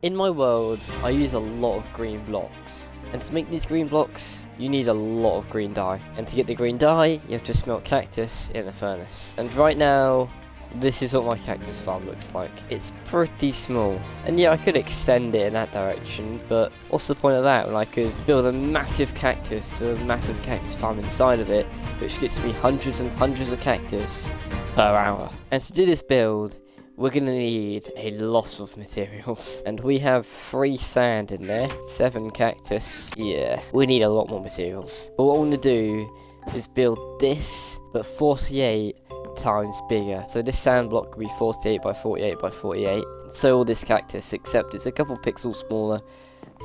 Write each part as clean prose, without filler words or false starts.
In my world, I use a lot of green blocks. And to make these green blocks, you need a lot of green dye. And to get the green dye, you have to smelt cactus in a furnace. And right now, this is what my cactus farm looks like. It's pretty small. And yeah, I could extend it in that direction, but what's the point of that when I could build a massive cactus with a massive cactus farm inside of it, which gets me hundreds and hundreds of cactus per hour. And to do this build, we're gonna need a lot of materials. And we have 3 sand in there, 7 cactus. Yeah, we need a lot more materials. But what I wanna do is build this, but 48 times bigger. So this sand block will be 48 by 48 by 48. So will this cactus, except it's a couple pixels smaller.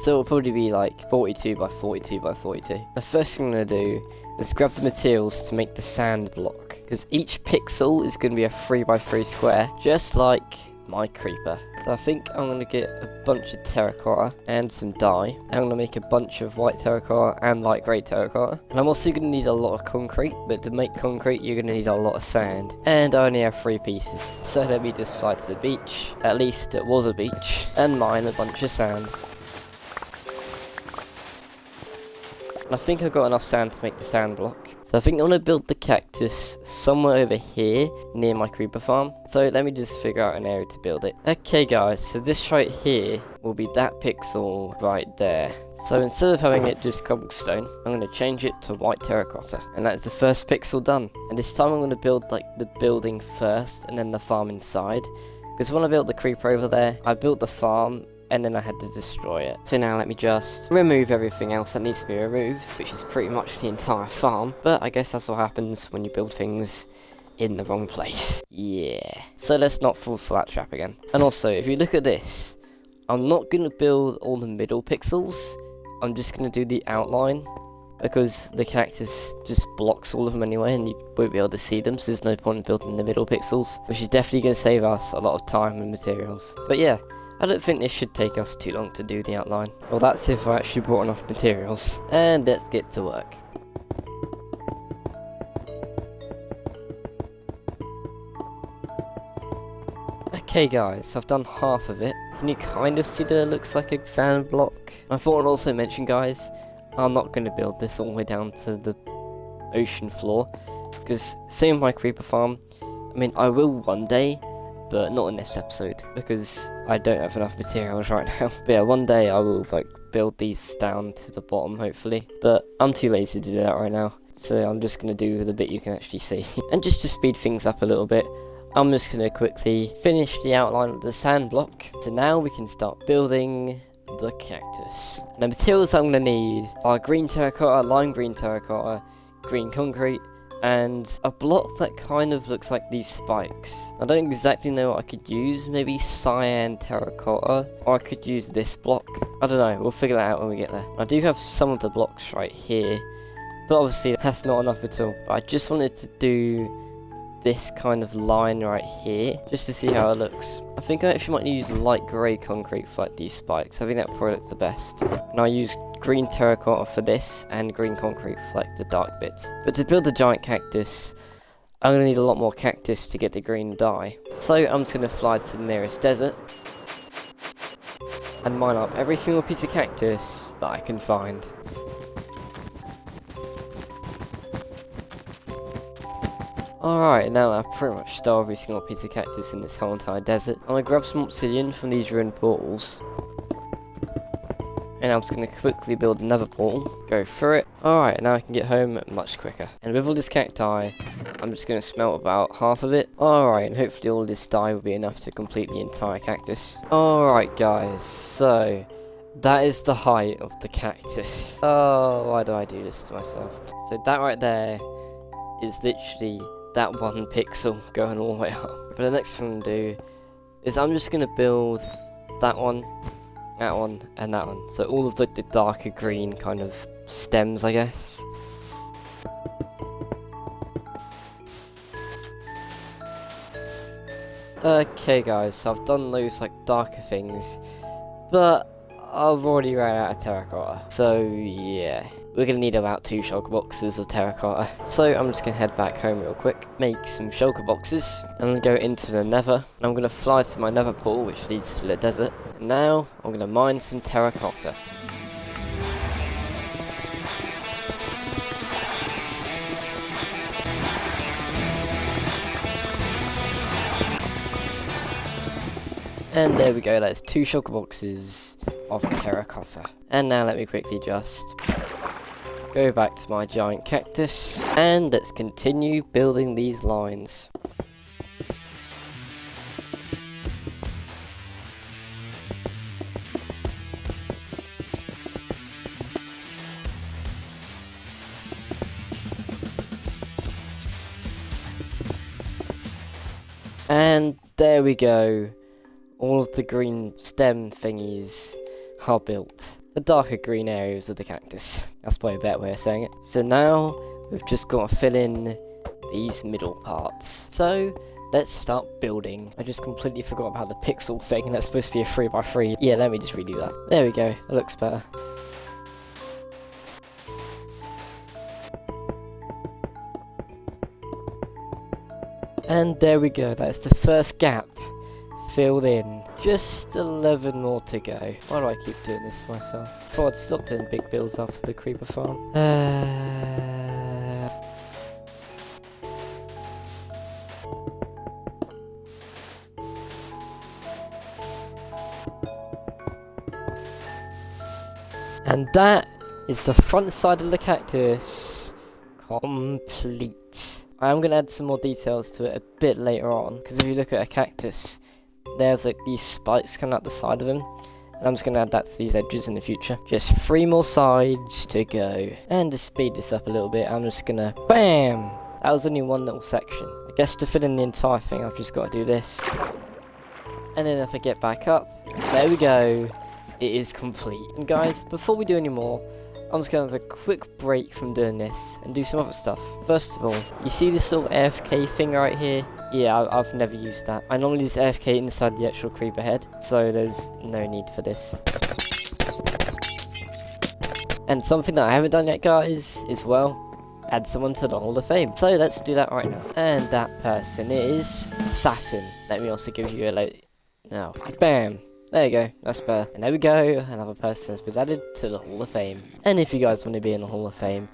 So it'll probably be like 42 by 42 by 42. The first thing I'm gonna do is grab the materials to make the sand block, because each pixel is going to be a 3 by 3 square, just like my creeper. So I think I'm going to get a bunch of terracotta and some dye. And I'm going to make a bunch of white terracotta and light grey terracotta. And I'm also going to need a lot of concrete, but to make concrete you're going to need a lot of sand. And I only have 3 pieces. So let me just fly to the beach, at least it was a beach, and mine a bunch of sand. And I think I've got enough sand to make the sand block. So I think I'm going to build the cactus somewhere over here near my creeper farm. So let me just figure out an area to build it. Okay guys, so this right here will be that pixel right there. So instead of having it just cobblestone, I'm going to change it to white terracotta. And that's the first pixel done. And this time I'm going to build like the building first and then the farm inside. Because when I built the creeper over there, I built the farm and then I had to destroy it. So now let me just remove everything else that needs to be removed, which is pretty much the entire farm. But I guess that's what happens when you build things in the wrong place. Yeah. So let's not fall for that trap again. And also, if you look at this, I'm not going to build all the middle pixels. I'm just going to do the outline, because the cactus just blocks all of them anyway and you won't be able to see them, so there's no point in building the middle pixels, which is definitely going to save us a lot of time and materials. But yeah, I don't think this should take us too long to do the outline. Well, that's if I actually brought enough materials. And let's get to work. Okay guys, I've done half of it. Can you kind of see that it looks like a sand block? I thought I'd also mention, guys, I'm not going to build this all the way down to the ocean floor, because same with my creeper farm, I mean I will one day, but not in this episode, because I don't have enough materials right now. But yeah, one day I will like build these down to the bottom, hopefully. But I'm too lazy to do that right now, so I'm just going to do the bit you can actually see. And just to speed things up a little bit, I'm just going to quickly finish the outline of the sand block. So now we can start building the cactus. And the materials I'm going to need are green terracotta, lime green terracotta, green concrete, and a block that kind of looks like these spikes. I don't exactly know what I could use, maybe cyan terracotta, or I could use this block. I don't know, we'll figure that out when we get there. I do have some of the blocks right here, but obviously that's not enough at all. But I just wanted to do this kind of line right here, just to see how it looks. I think I actually might use light grey concrete for like these spikes. I think that probably looks the best. And I'll use green terracotta for this, and green concrete for like the dark bits. But to build the giant cactus, I'm going to need a lot more cactus to get the green dye. So I'm just going to fly to the nearest desert and mine up every single piece of cactus that I can find. Alright, now I've pretty much stole every single piece of cactus in this whole entire desert. I'm going to grab some obsidian from these ruined portals. And I'm just going to quickly build another portal, go through it. Alright, now I can get home much quicker. And with all this cacti, I'm just going to smelt about half of it. Alright, and hopefully all this dye will be enough to complete the entire cactus. Alright guys, so that is the height of the cactus. Oh, why do I do this to myself? So that right there is literally that 1 pixel going all the way up. But the next thing I'm going to do is I'm just going to build that one, and that one. So all of the darker green kind of stems, I guess. Okay guys, so I've done those like darker things, but I've already ran out of terracotta. So yeah, we're going to need about 2 shulker boxes of terracotta. So I'm just going to head back home real quick, make some shulker boxes, and go into the nether. And I'm going to fly to my nether portal, which leads to the desert. And now I'm going to mine some terracotta. And there we go, that's 2 shulker boxes of terracotta. And now let me quickly just go back to my giant cactus, and let's continue building these lines. And there we go. All of the green stem thingies are built. The darker green areas of the cactus. That's probably a better way of saying it. So now we've just got to fill in these middle parts. So let's start building. I just completely forgot about the pixel thing. That's supposed to be a 3x3. Yeah, let me just redo that. There we go. It looks better. And there we go. That's the first gap filled in. Just 11 more to go. Why do I keep doing this to myself? I thought I'd stop doing big builds after the creeper farm. And that is the front side of the cactus complete. I am going to add some more details to it a bit later on, because if you look at a cactus, there's like these spikes coming out the side of them, and I'm just going to add that to these edges in the future. Just 3 more sides to go. And to speed this up a little bit, I'm just going to BAM! That was only one little section. I guess to fill in the entire thing, I've just got to do this. And then if I get back up, there we go. It is complete. And guys, before we do any more, I'm just going to have a quick break from doing this and do some other stuff. First of all, you see this little AFK thing right here? Yeah, I've never used that. I normally just AFK inside the actual creeper head, so there's no need for this. And something that I haven't done yet, guys, is, well, add someone to the Hall of Fame. So let's do that right now. And that person is Saturn. Let me also give you a no. Bam! There you go, that's better. And there we go, another person has been added to the Hall of Fame. And if you guys want to be in the Hall of Fame,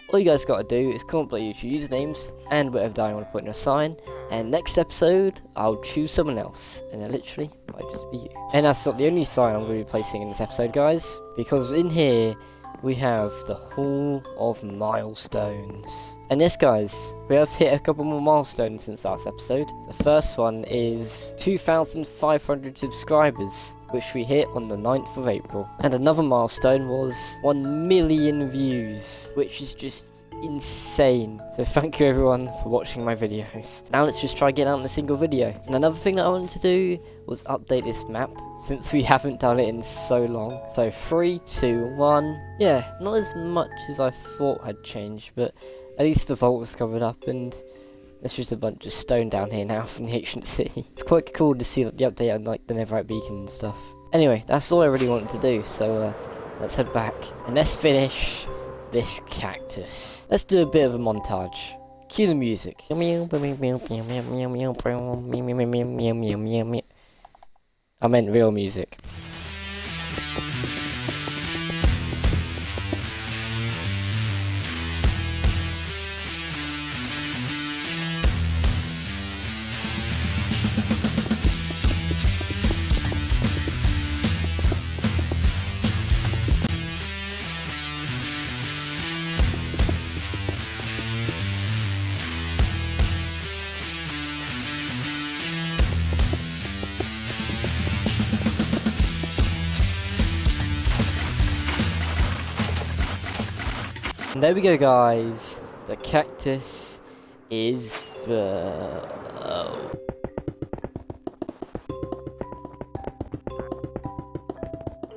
all you guys gotta do is comment below your usernames and whatever die you want to put in a sign. And next episode, I'll choose someone else. And it literally might just be you. And that's not the only sign I'm going to be placing in this episode, guys. Because in here, we have the Hall of Milestones. And yes, guys, we have hit a couple more milestones since last episode. The first one is 2,500 subscribers, which we hit on the 9th of April. And another milestone was 1 million views, which is just insane. So thank you everyone for watching my videos. Now let's just try getting out in a single video. And another thing that I wanted to do was update this map, since we haven't done it in so long. So 3, 2, 1. Yeah, not as much as I thought had changed, but at least the vault was covered up, and there's just a bunch of stone down here now from the ancient city. It's quite cool to see the update on like the Netherite beacon and stuff. Anyway, that's all I really wanted to do, so let's head back and let's finish this cactus. Let's do a bit of a montage. Cue the music. I meant real music. And there we go, guys. The cactus is built.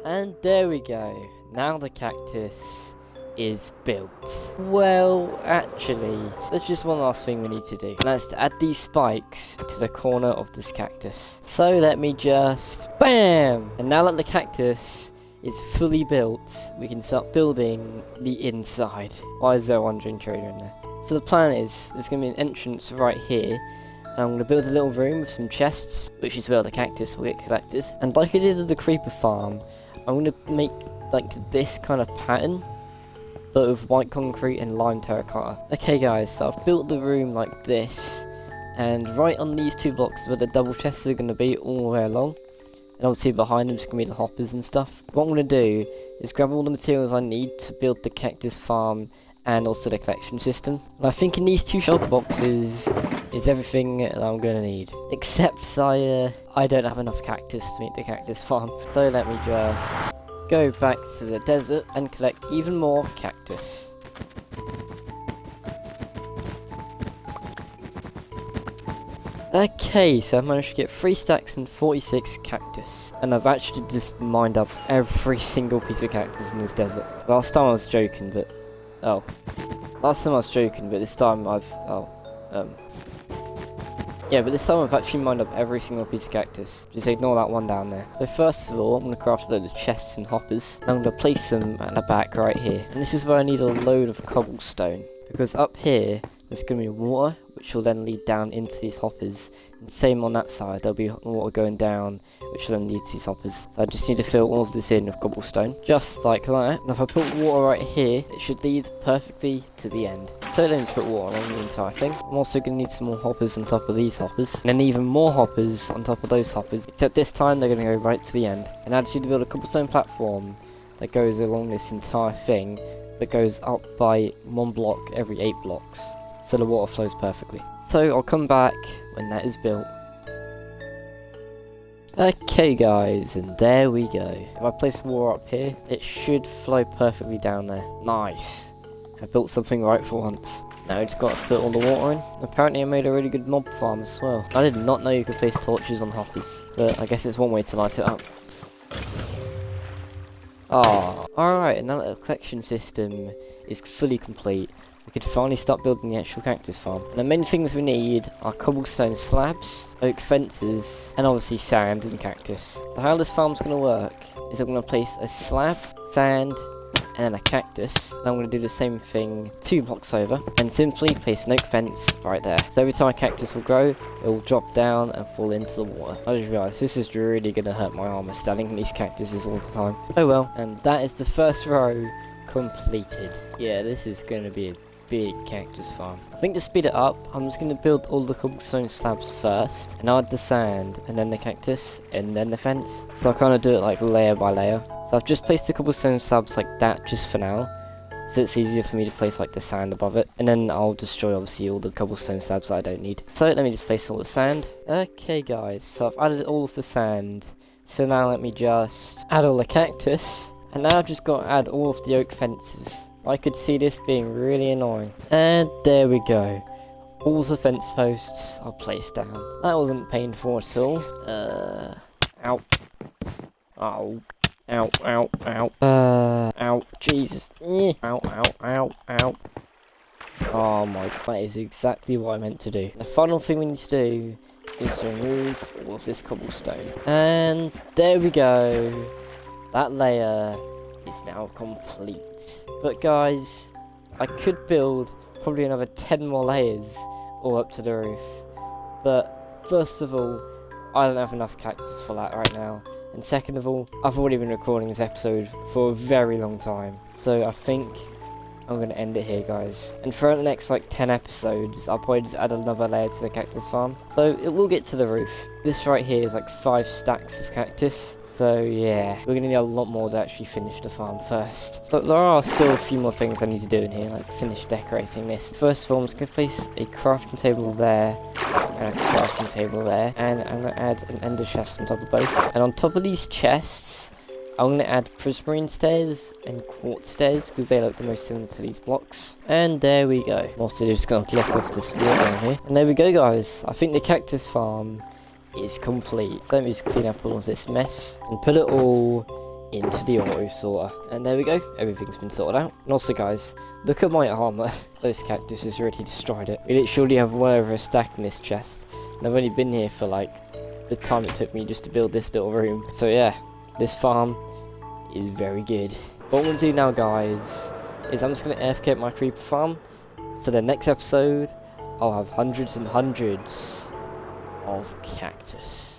And there we go. Now the cactus is built. Well, actually, there's just one last thing we need to do. And that's to add these spikes to the corner of this cactus. So let me just BAM! And now that the cactus is fully built, we can start building the inside. Why is there a wandering trader in there? So the plan is, there's going to be an entrance right here, and I'm going to build a little room with some chests, which is where the cactus will get collected. And like I did at the creeper farm, I'm going to make like this kind of pattern, but with white concrete and lime terracotta. Okay guys, so I've built the room like this, and right on these 2 blocks is where the double chests are going to be all the way along. And obviously behind them is going to be the hoppers and stuff. What I'm going to do is grab all the materials I need to build the cactus farm and also the collection system. And I think in these 2 shulker boxes is everything that I'm going to need. Except I don't have enough cactus to make the cactus farm. So let me just go back to the desert and collect even more cactus. Okay, so I've managed to get 3 stacks and 46 cactus. And I've actually just mined up every single piece of cactus in this desert. Last time I was joking, but... oh. Last time I was joking, but this time I've... yeah, but this time I've actually mined up every single piece of cactus. Just ignore that one down there. So first of all, I'm going to craft a load of chests and hoppers. And I'm going to place them at the back right here. And this is where I need a load of cobblestone. Because up here, there's going to be water, which will then lead down into these hoppers. And same on that side, there'll be water going down, which will then lead to these hoppers. So I just need to fill all of this in with cobblestone, just like that. And if I put water right here, it should lead perfectly to the end. So let me just put water on the entire thing. I'm also going to need some more hoppers on top of these hoppers, and then even more hoppers on top of those hoppers. Except this time they're going to go right to the end. And I just need to build a cobblestone platform that goes along this entire thing, but goes up by 1 block every 8 blocks. So the water flows perfectly. So I'll come back when that is built. Okay guys, and there we go. If I place water up here, it should flow perfectly down there. Nice. I built something right for once. So now I just got to put all the water in. Apparently I made a really good mob farm as well. I did not know you could place torches on hoppers, but I guess it's one way to light it up. Ah, alright, and now that the collection system is fully complete, we could finally start building the actual cactus farm. And the main things we need are cobblestone slabs, oak fences, and obviously sand and cactus. So how this farm's going to work is I'm going to place a slab, sand, and then a cactus. And I'm going to do the same thing 2 blocks over, and simply place an oak fence right there. So every time a cactus will grow, it will drop down and fall into the water. I just realised this is really going to hurt my armour standing in these cactuses all the time. Oh well, and that is the first row completed. Yeah, this is going to be a big cactus farm. I think to speed it up, I'm just going to build all the cobblestone slabs first, and add the sand, and then the cactus, and then the fence. So I'll kind of do it like layer by layer. So I've just placed the cobblestone slabs like that just for now, so it's easier for me to place like the sand above it, and then I'll destroy obviously all the cobblestone slabs that I don't need. So let me just place all the sand. Okay guys, so I've added all of the sand, so now let me just add all the cactus, and now I've just got to add all of the oak fences. I could see this being really annoying. And there we go. All the fence posts are placed down. That wasn't painful at all. Ow. Ow. Ow, ow, ow. Ow, Jesus. Ow, ow, ow, ow. Oh my god, that is exactly what I meant to do. The final thing we need to do is to remove all of this cobblestone. And there we go. That layer is now complete. But guys, I could build probably another 10 more layers all up to the roof. But first of all, I don't have enough cactus for that right now. And second of all, I've already been recording this episode for a very long time. So I think I'm going to end it here, guys. And for the next like 10 episodes, I'll probably just add another layer to the cactus farm. So it will get to the roof. This right here is like 5 stacks of cactus. So yeah, we're going to need a lot more to actually finish the farm first. But there are still a few more things I need to do in here, like finish decorating this. First of all, I'm just going to place a crafting table there, and a crafting table there. And I'm going to add an ender chest on top of both. And on top of these chests, I'm going to add prismarine stairs and quartz stairs because they look the most similar to these blocks. And there we go. I'm also just going to block off this water down here. And there we go, guys. I think the cactus farm is complete. So let me just clean up all of this mess and put it all into the auto sorter. And there we go. Everything's been sorted out. And also, guys, look at my armor. Those cactuses already destroyed it. We literally have well over a stack in this chest. And I've only been here for like the time it took me just to build this little room. So yeah. This farm is very good. What I'm going to do now, guys, is I'm just going to AFK my creeper farm. So the next episode, I'll have hundreds and hundreds of cactus.